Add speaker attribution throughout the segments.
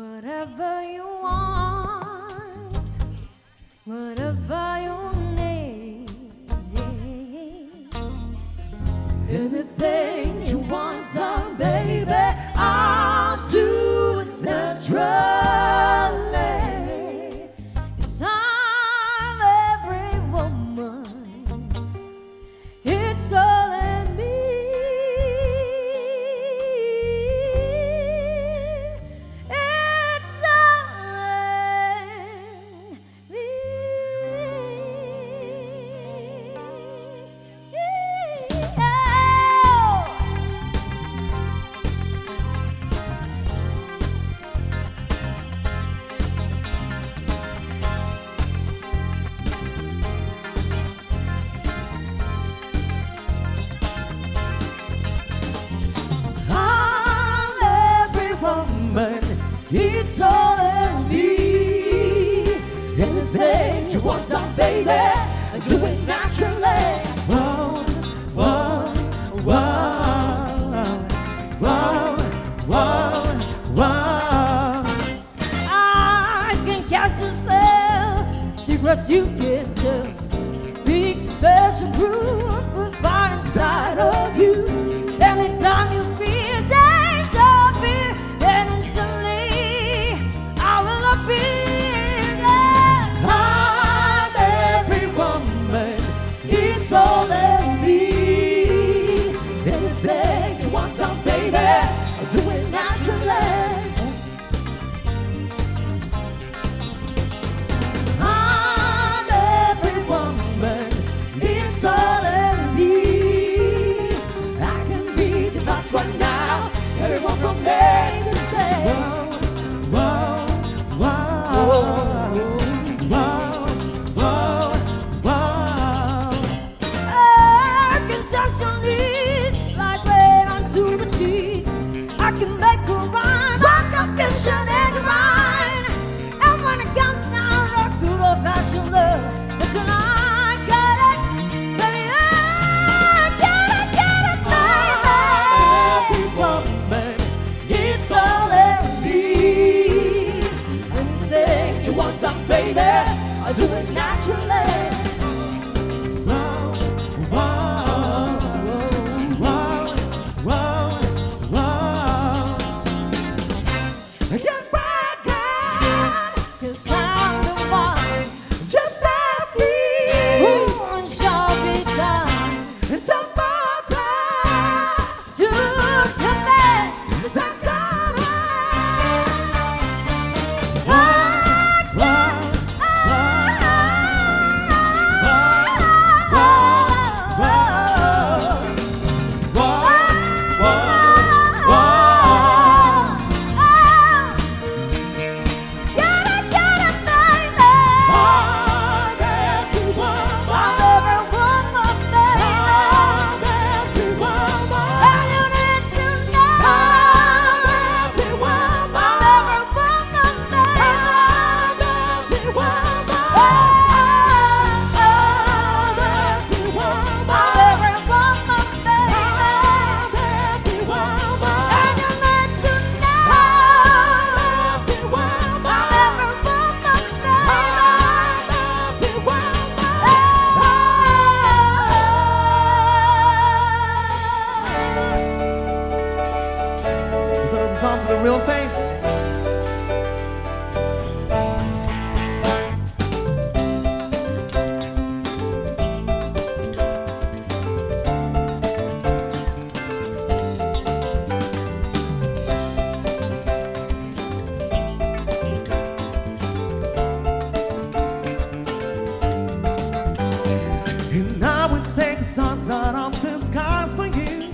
Speaker 1: Whatever you want, whatever you need, anything you want done, baby, I'll do it naturally. 'Cause I'm every woman, it's all in me. It's all in me. Anything you want done, baby, do it naturally. Whoa, whoa, whoa, whoa, whoa, whoa. I can cast a spell, secrets you can tell. Big special group provide inside of you. Anytime you feel danger, fear, then instantly it's all in me. Anything you want done, baby, do it naturally. I'm every woman, it's all in me. I can read the thoughts right now, everyone from me to say, whoa, whoa, whoa, whoa, whoa, whoa. It's like rain onto the seats. I can make a rhyme, like a fish and egg wine. And when it comes down to good old-fashioned love, that's when I get it, baby. I get it, baby. Every woman, it's all in me. Anything you want done, baby, I do it naturally.
Speaker 2: On to the real thing. And I would take the stars out of the skies for you,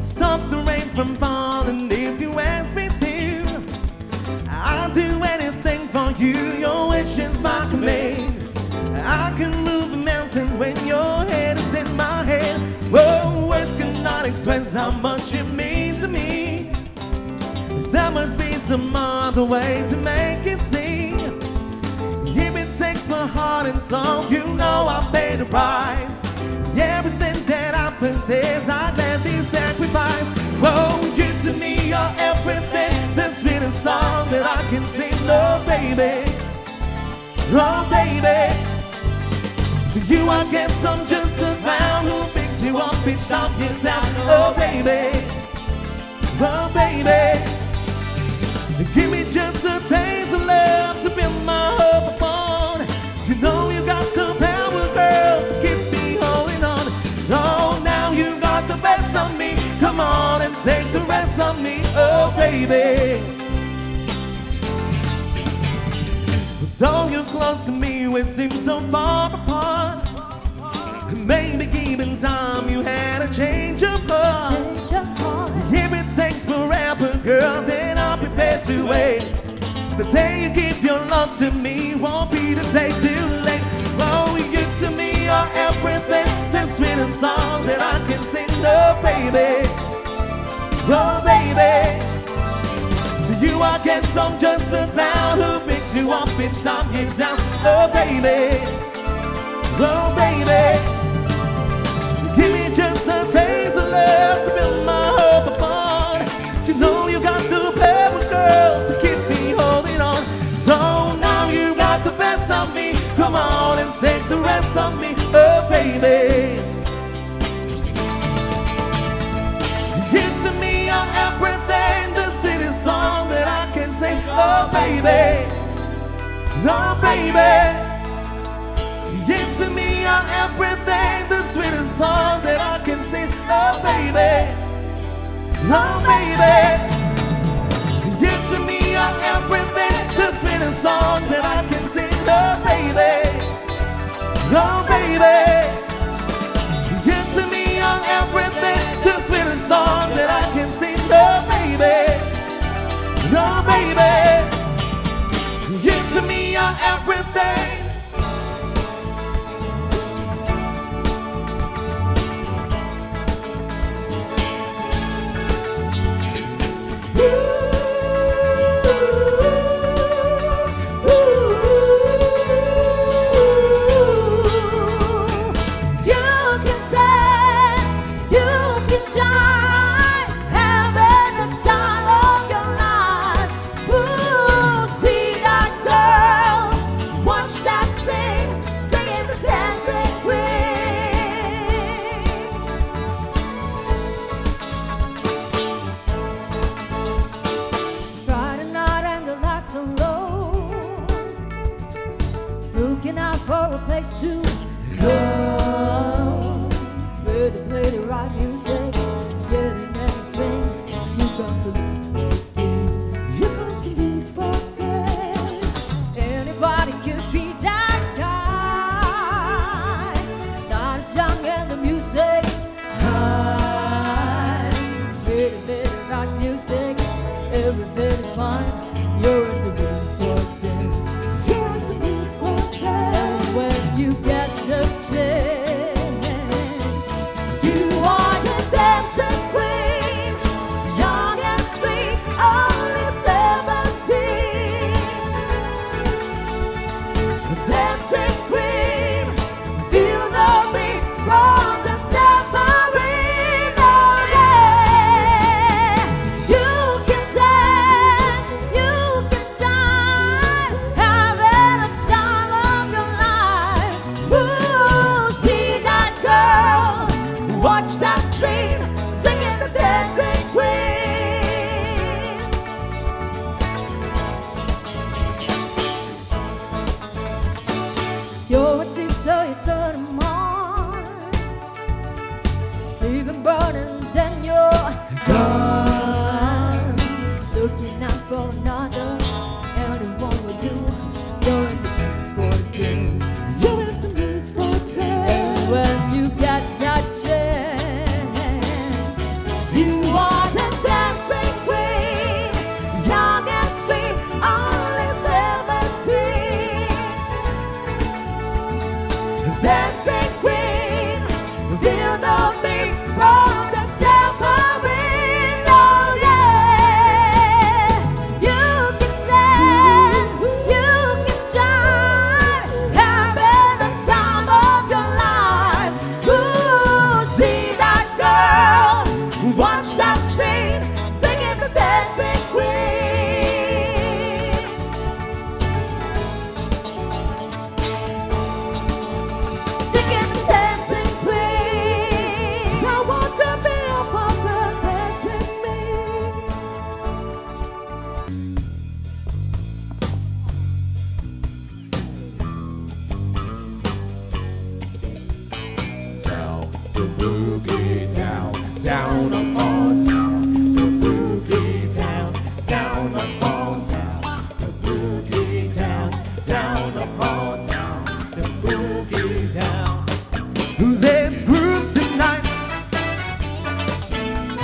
Speaker 2: stop the rain from falling if you ask me to. I'll do anything for you, your wish is my command. I can move mountains when your head is in my hand. Whoa, words cannot express how much it means to me. There must be some other way to make it see. If it takes my heart and soul, you know I'll pay the price. Everything that I possess, I gladly sacrifice. Whoa, you to me are everything, the sweetest song Oh, baby. To you, I guess I'm just a clown who picks you up and stomp you down. Oh, baby. Oh, baby. Give me just a taste of love to build my hope upon. You know you got the power, girl, to keep me holding on. So now you got the best of me. Come on and take the rest of me. Oh, baby. Though you're close to me, we seem so far apart. Maybe given time you had a change of heart. If it takes forever, girl, then I'll be prepared to wait. The day you give your love to me won't be the day too late. Oh, you to me are everything, the sweetest song that I can sing. Oh, baby. Oh, baby. To you, I guess I'm just a clown who picks you up and stomp you down. Oh, baby. Oh, baby. Give me just a taste of love to build my hope upon. You know you got the power, girl, to keep me holding on. So now you got the best of me. Come on and take the rest of me. Oh, baby. You to me are everything, the city song that I can sing. Oh, baby. Oh, baby. You to me are everything, the sweetest song that I can sing. Oh, baby. Oh, baby. You to me are everything, the sweetest song that I can sing. Oh, baby. Oh, baby. You to me are everything, the sweetest song that I can sing. Oh, baby. Oh, baby. You to me are everything.
Speaker 1: Looking out for a place to go, where they play the right music, getting every swing. You got to look for it. You got to look for it. Anybody could be that guy, not as young and the music's high. Where they play the right music, everything is fine. You're in the mood for them. You get the chance. You are the dancing queen, young and sweet, only 17. The dancing queen, feel the beat from the tambourine. Oh yeah, you can dance, you can jive, having a time of your life. Ooh, see that girl, watch that scene, singing the dancing queen. You're a teacher, so you turn them on, leaving burning, then you're gone. Looking out for another, anyone will do. You're in the mood for this. You're in the mood for this. And when you get that chance, you are the dancing queen, young and sweet, only 17. Dancing queen, feel the beat from the tambourine.
Speaker 2: down upon town, the boogie town, down upon town, the boogie town, down upon town, the boogie town. Let's groove tonight,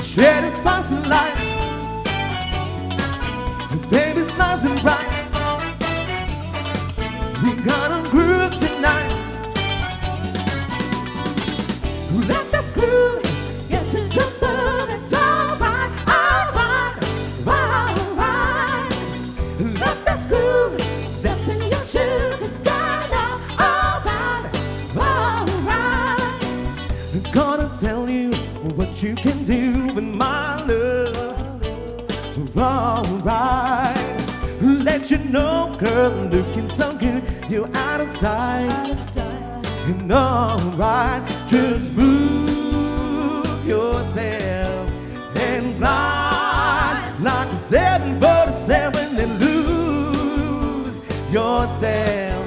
Speaker 2: share the sparks of light. Baby's nice and bright. We gonna groove tonight. Let us groove, get to jumping, it's alright, alright, alright. Let us groove, step in your shoes and stand up, alright, alright. I'm gonna tell you what you can do with my love, alright. Let you know, girl, looking so good, you're out of sight. And alright, just move yourself and glide like a 747 and lose yourself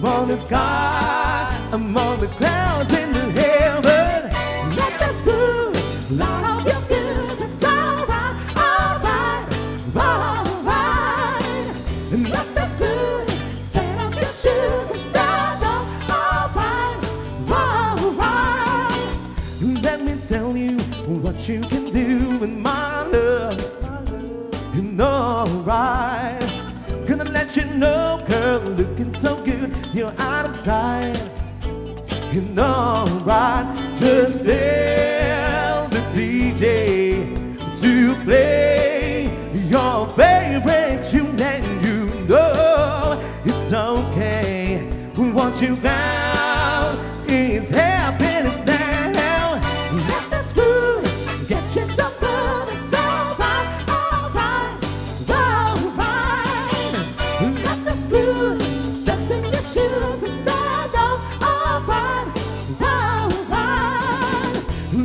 Speaker 2: on the sky, among the clouds in the heaven. Let us groove, light up your fuse, it's alright, alright, alright. And let us groove, set up your shoes and stand up. Let me tell you what you can do with my love. And alright, gonna let you know, girl, looking so good, you're out of sight. And alright, just tell the DJ to play your favorite tune, and you know it's okay. What you found is happiness now. Let us groove, get you jumping, it's alright, alright, alright. Let us groove, step in your shoes and stand up, alright, alright.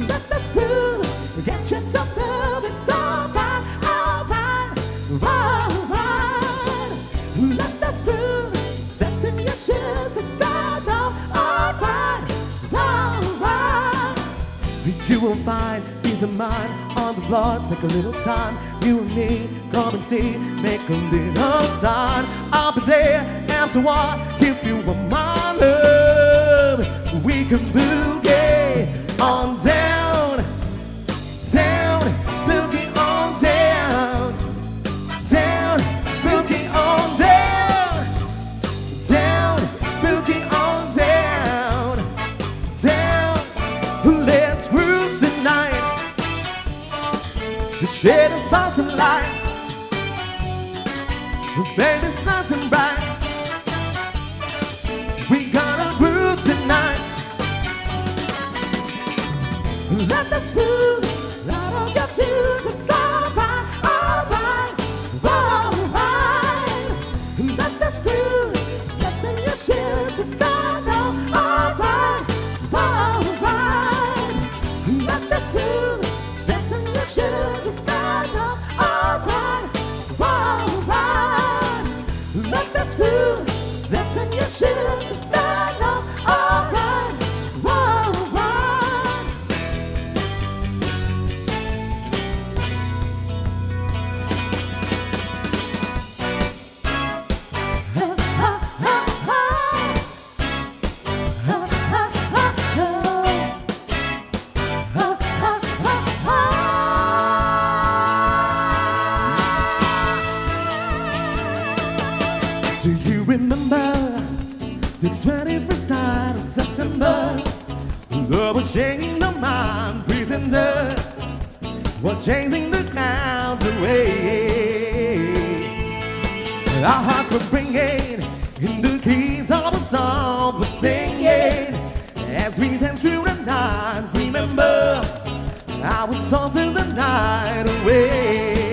Speaker 2: Let us groove, get you jumping, it's alright, alright, alright. Let us groove, step in your shoes and stand up, alright, alright. You will find peace of mind on the floor. Take a little time, you and me, come and see, make a little sign. I'll be there afterward if you want my love. We can boogie on down, down, boogie on down, down, boogie on down, down, boogie on down, down. Let's groove tonight, share the sparks of light. Baby's nice and bright. We gonna groove tonight. Let us groove, light up your shoes, it's alright, alright, alright. Let us groove, step in your shoes, it's stand up, alright, alright. Let us groove, step in your shoes, it's stand up, alright, alright. Let us groove, step in your shoes, it's stand up, alright, alright. Do you remember the 21st night of September? Love was changing the mind, pretender was chasing the clouds away. Our hearts were bringing in the keys of a song we're singing as we danced through the night. Remember, I was all through the night away.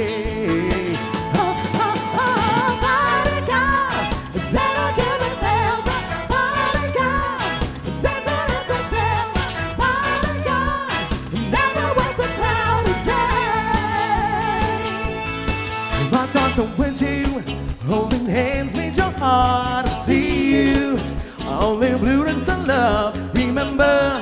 Speaker 2: My thoughts are with you, holding hands made your heart to see you. Only blue and some love. Remember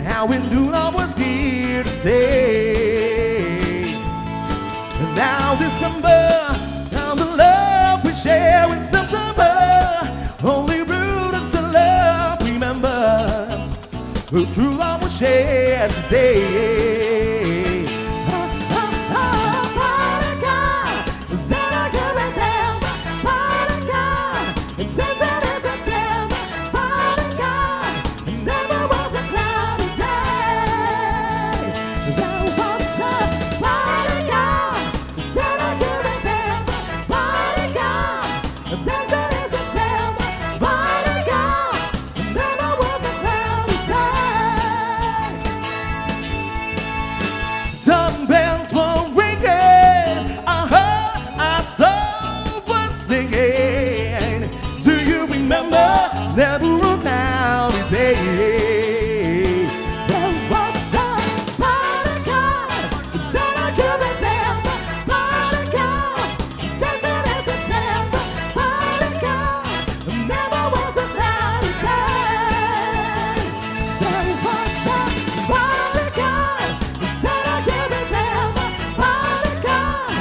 Speaker 2: how Now we knew I was here to stay. And now December, now the love we share in September, only prudence and love remember the true love we share today. Some bells were ringing, I heard our soul was singing. Do you remember that cloudy day? There was a party girl who said I could remember. Party girl, dancing in September. Party girl, never was a cloudy day. There was a party girl who said I could remember. Party girl,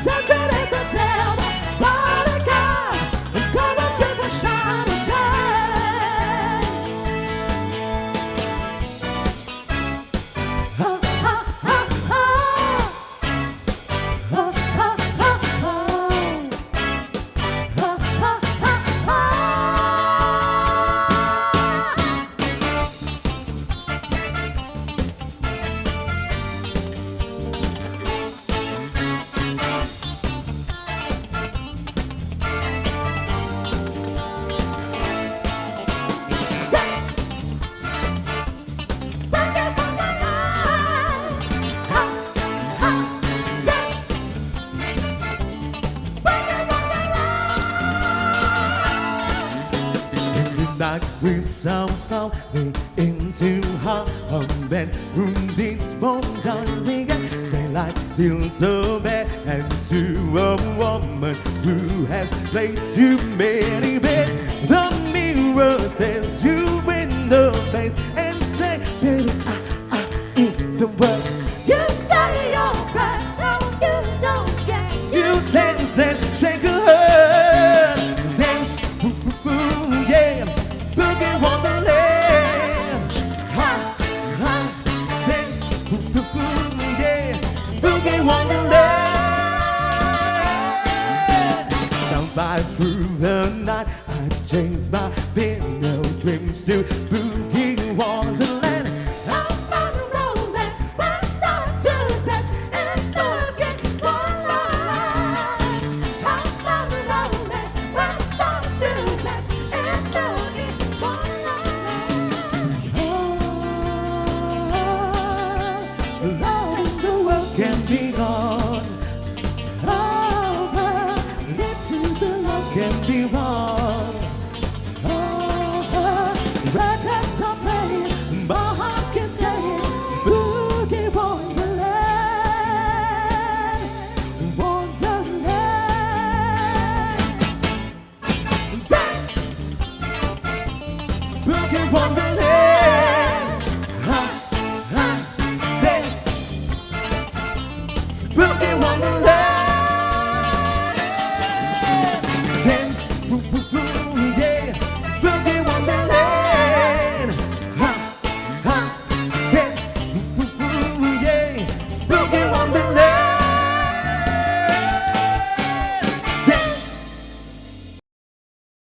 Speaker 2: dancing in September. Party girl, coming to the shiny day. Ha ha ha ha. Ha ha ha ha. Ha ha ha ha. Midnight with some slowly into her bed room beats bomb down daylight deals a man and to a woman who has played too many bets. The mirror says you in the face and say, baby, I eat the word. You say your best, no, you don't get. You dance and shake a head, dance, yeah. Boogie Wonderland, ha, ha, dance, yeah, Boogie Wonderland. Soundbite through the night, I changed my video dreams to Boogie Wonderland. I'm on romance, I start to dance and Boogie Wonderland. I'm on romance, I start to dance and Boogie love in the world can be gone. Over, into the love can be wrong. Over, records are playing, my heart can say it. Boogie Wonderland, Wonderland. Dance, Boogie Wonderland.